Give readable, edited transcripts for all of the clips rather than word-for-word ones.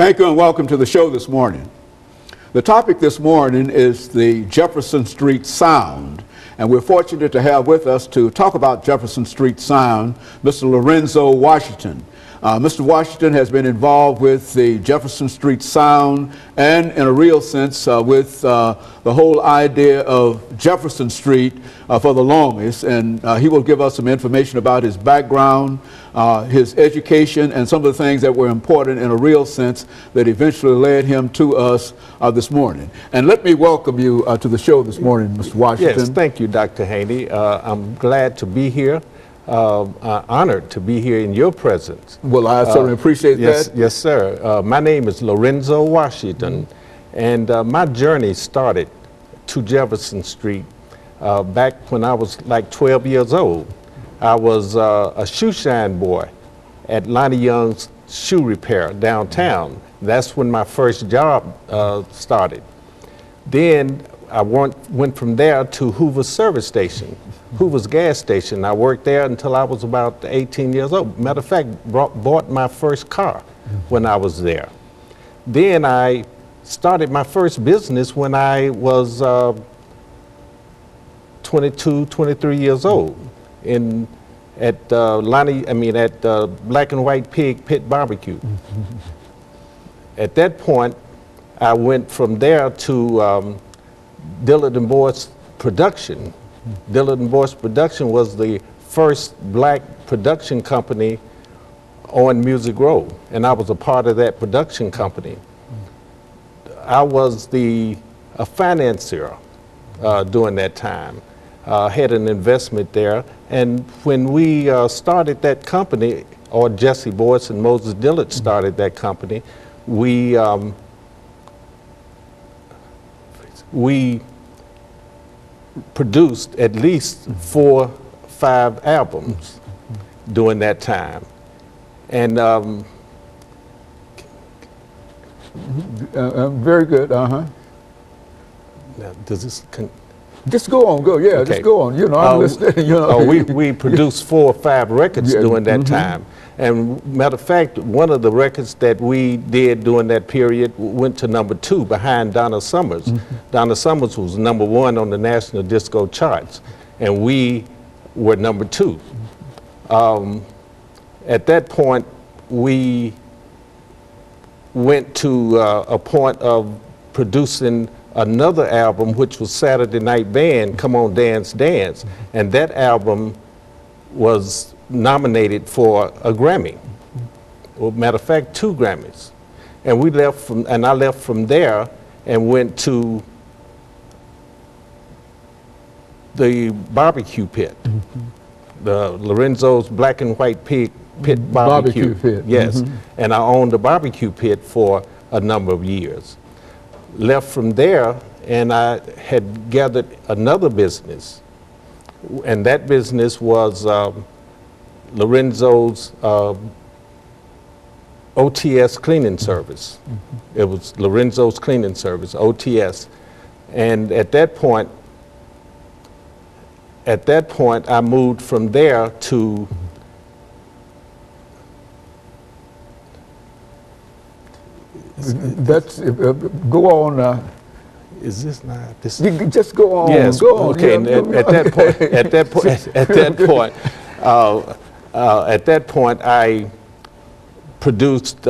Thank you and welcome to the show this morning. The topic this morning is the Jefferson Street Sound, and we're fortunate to have with us to talk about Jefferson Street Sound, Mr. Lorenzo Washington. Mr. Washington has been involved with the Jefferson Street Sound and, in a real sense, with the whole idea of Jefferson Street for the longest, and he will give us some information about his background, his education, and some of the things that were important in a real sense that eventually led him to us this morning. And let me welcome you to the show this morning, Mr. Washington. Yes, thank you, Dr. Haney. I'm glad to be here. Honored to be here in your presence. Well, I certainly appreciate that. Yes, sir. My name is Lorenzo Washington, and my journey started to Jefferson Street back when I was like 12 years old. I was a shoe shine boy at Lonnie Young's shoe repair downtown. That's when my first job started. Then I went from there to Hoover's service station, Hoover's gas station. I worked there until I was about 18 years old. Matter of fact, bought my first car when I was there. Then I started my first business when I was 22, 23 years old at Black and White Pig Pit Barbecue. At that point, I went from there to Dillard and Boyce Production. Dillard and Boyce Production was the first black production company on Music Row, and I was a part of that production company. I was a financier during that time. Had an investment there, and when we started that company, or Jesse Boyce and Moses Dillard started that company, we produced at least 4 or 5 albums during that time. And very good. Now, does this just go on, yeah, okay. Just go on. You know, I'm listening. You know, we produced 4 or 5 records during that time. And matter of fact, one of the records that we did during that period went to #2 behind Donna Summers. Donna Summers was #1 on the national disco charts, and we were #2. At that point, we went to a point of producing another album, which was Saturday Night Band, Come On Dance Dance, and that album was nominated for a Grammy. Well, matter of fact, 2 Grammys. And I left from there and went to the barbecue pit, the Lorenzo's Black and White Pig Pit Barbecue Pit. Yes, and I owned the barbecue pit for a number of years. Left from there, and I had gathered another business, and that business was Lorenzo's OTS cleaning service. It was Lorenzo's cleaning service, OTS. And at that point, I moved from there to go on. Is this not this? You just go on. Yes. Go on. Okay. Yeah. At that point, I produced.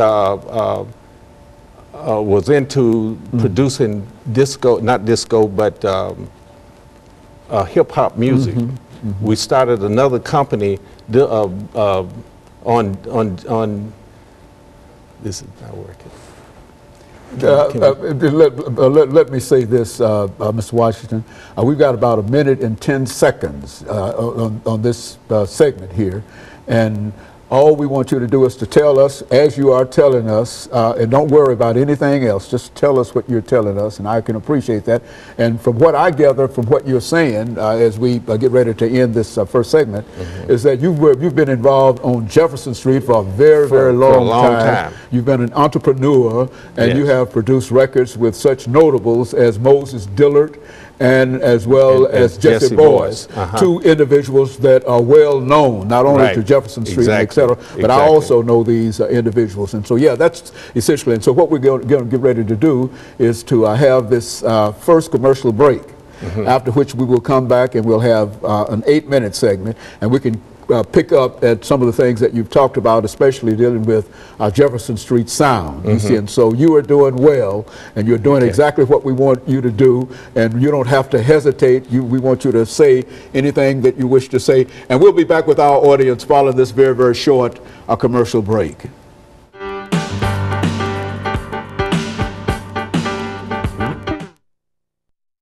Was into producing disco, not disco, but hip hop music. We started another company on. This is not working. Let me say this, Mr. Washington. We've got about 1 minute and 10 seconds on this segment here, and all we want you to do is to tell us, as you are telling us, and don't worry about anything else, just tell us what you're telling us, and I can appreciate that. And from what I gather from what you're saying, as we get ready to end this first segment, is that you've been involved on Jefferson Street for a very long time. You've been an entrepreneur, and you have produced records with such notables as Moses Dillard and as well as Jesse Boyce, two individuals that are well known, not only to Jefferson Street, et cetera, but I also know these individuals. And so, yeah, that's essentially. And so what we're going to get ready to do is to have this first commercial break, after which we will come back and we'll have an 8-minute segment, and we can pick up at some of the things that you've talked about, especially dealing with Jefferson Street sound. You see, and so you are doing well, and you're doing exactly what we want you to do, and you don't have to hesitate. We want you to say anything that you wish to say, and we'll be back with our audience following this very, very short commercial break.